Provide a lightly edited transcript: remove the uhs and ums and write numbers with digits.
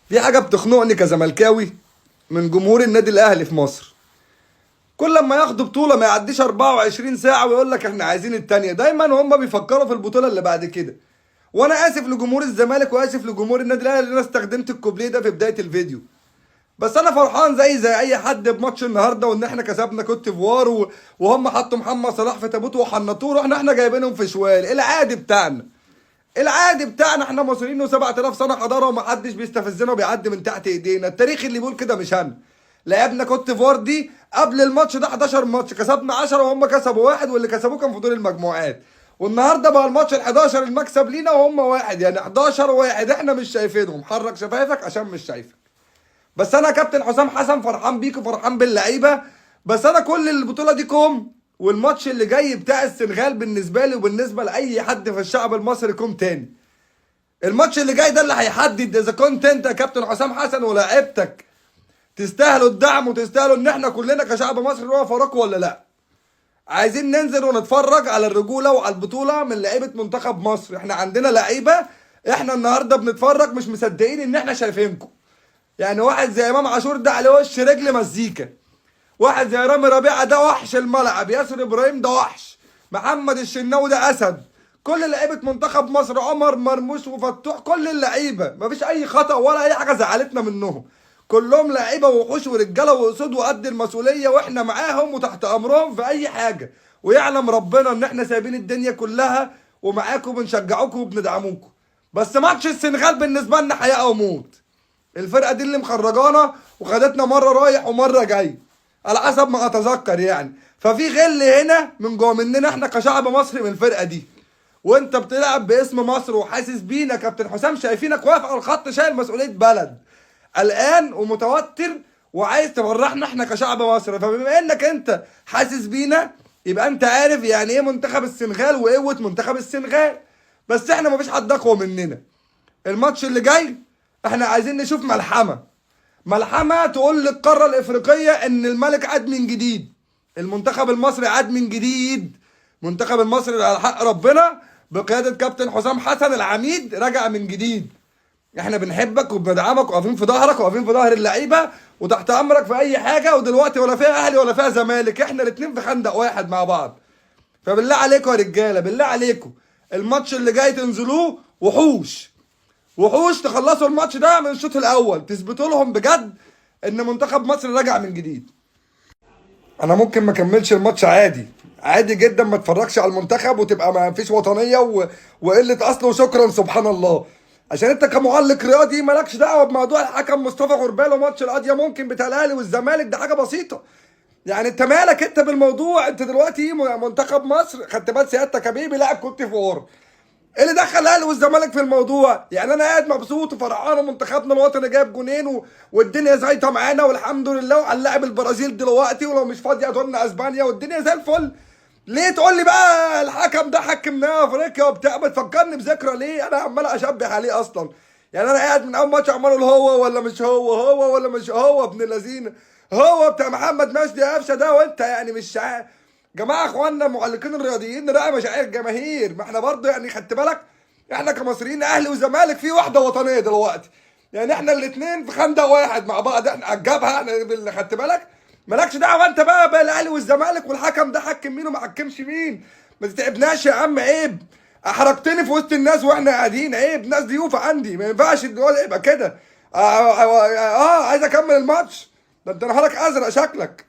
في حاجة بتخنقني كزملكاوي من جمهور النادي الأهلي في مصر. كل لما ياخدوا بطولة ما يعديش 24 ساعة ويقول لك احنا عايزين التانية، دايما هم بيفكروا في البطولة اللي بعد كده. وانا اسف لجمهور الزمالك واسف لجمهور النادي الاهلي اللي انا استخدمت الكوبليه ده في بداية الفيديو. بس انا فرحان زي اي حد بماتش النهارده، وان احنا كسبنا كوت ديفوار وهم حطوا محمد صلاح في تابوت وحنطوه، رحنا احنا جايبينهم في شوال. العادي بتاعنا، العادي بتاعنا، احنا مصريين و7000 سنه حضاره ومحدش بيستفزنا وبيعدي من تحت ايدينا. التاريخ اللي بيقول كده مش انا. لعبنا كوت ديفوار دي قبل الماتش ده 11 ماتش، كسبنا 10 وهم كسبوا واحد، واللي كسبوه كان في دور المجموعات. والنهارده بقى الماتش ال 11 المكسب لينا وهم واحد، يعني 11 واحد احنا مش شايفينهم. حرك شفايفك عشان مش شايفك. بس انا كابتن حسام حسن فرحان بيك وفرحان باللعيبه. بس انا كل البطوله دي كوم، والماتش اللي جاي بتاع السنغال بالنسبه لي وبالنسبه لاي حد في الشعب المصري كوم تاني. الماتش اللي جاي ده اللي هيحدد اذا كنت انت يا كابتن حسام حسن ولاعيبتك تستاهلوا الدعم وتستاهلوا ان احنا كلنا كشعب مصري نقف وراكم ولا لا. عايزين ننزل ونتفرج على الرجوله وعلى البطوله من لعيبه منتخب مصر. احنا عندنا لعيبه، احنا النهارده بنتفرج مش مصدقين ان احنا شايفينكم. يعني واحد زي امام عاشور ده عليه وش رجل مزيكا، واحد زي رامي ربيعه ده وحش الملعب، ياسر ابراهيم ده وحش، محمد الشناوي ده اسد. كل لعيبه منتخب مصر، عمر مرموش وفتوح، كل اللعيبه مفيش اي خطا ولا اي حاجه زعلتنا منهم. كلهم لعيبه وحوش ورجاله واسود وقد المسؤوليه، واحنا معاهم وتحت امرهم في اي حاجه. ويعلم ربنا ان احنا سايبين الدنيا كلها ومعاكم بنشجعوكم وبندعموكم. بس ماتش السنغال بالنسبه لنا حياه او موت. الفرقه دي اللي مخرجانا وخدتنا مره رايح ومره جاي على حسب ما اتذكر يعني. ففي غل هنا من جوه مننا احنا كشعب مصري من الفرقه دي. وانت بتلعب باسم مصر وحاسس بينا كابتن حسام، شايفينك واقف على الخط شايل مسؤوليه بلد، قلقان ومتوتر وعايز تفرحنا احنا كشعب مصر. فبما انك انت حاسس بينا يبقى انت عارف يعني ايه منتخب السنغال وقوه منتخب السنغال. بس احنا مفيش حد اقوى مننا. الماتش اللي جاي احنا عايزين نشوف ملحمه، ملحمه تقول للقاره الافريقيه ان الملك عاد من جديد. المنتخب المصري عاد من جديد. منتخب المصري على حق ربنا بقياده كابتن حسام حسن العميد رجع من جديد. احنا بنحبك وبندعمك وواقفين في ظهرك وواقفين في ظهر اللعيبه وتحت امرك في اي حاجه. ودلوقتي ولا فيها اهلي ولا فيها زمالك، احنا الاتنين في خندق واحد مع بعض. فبالله عليكم يا رجاله، بالله عليكم الماتش اللي جاي تنزلوه وحوش، وحوش تخلصوا الماتش ده من الشوط الاول، تثبتوا لهم بجد ان منتخب مصر راجع من جديد. انا ممكن ما اكملش الماتش عادي، عادي جدا ما اتفرجش على المنتخب وتبقى ما فيش وطنيه وقله اصل وشكرا سبحان الله. عشان انت كمعلق رياضي مالكش دعوه بموضوع الحكم مصطفى غربال وماتش القضيه ممكن بتاع الاهلي والزمالك، ده حاجه بسيطه. يعني انت مالك انت بالموضوع؟ انت دلوقتي منتخب مصر خدت بال سيادتك يا بيبي لاعب كوت ديفوار. ايه اللي دخل الاهلي والزمالك في الموضوع؟ يعني انا قاعد مبسوط وفرحان ومنتخبنا الوطني جايب جونين والدنيا زيطه معانا والحمد لله، وعلى لاعب البرازيل دلوقتي، ولو مش فاضيه هتقولنا اسبانيا والدنيا زي الفل. ليه تقول لي بقى الحكم ده حكمناه افريقيا وبتاع؟ بتفكرني بذكرى ليه؟ انا عمال اشبه عليه اصلا. يعني انا قاعد من اول ماتش عمال اقول هو ولا مش هو، هو ولا مش هو، ابن اللذينه هو بتاع محمد مجدي قفشه ده. وانت يعني مش جماعه اخواننا المعلقين الرياضيين نراعي مشاعر الجماهير. ما احنا برضه يعني خدت بالك احنا كمصريين اهلي وزمالك في وحده وطنيه دلوقتي. يعني احنا الاثنين في خندق واحد مع بعض، احنا على الجبهه، احنا اللي خدت بالك. مالكش دعوه انت بقى الاهلي والزمالك والحكم ده حكم مين وما حكمش مين. ما تتعبناش يا عم، عيب. احرجتني في وسط الناس واحنا قاعدين، عيب. ناس ضيوف عندي، ما ينفعش يبقى كده. عايز اكمل الماتش. ده انت نهارك ازرق شكلك.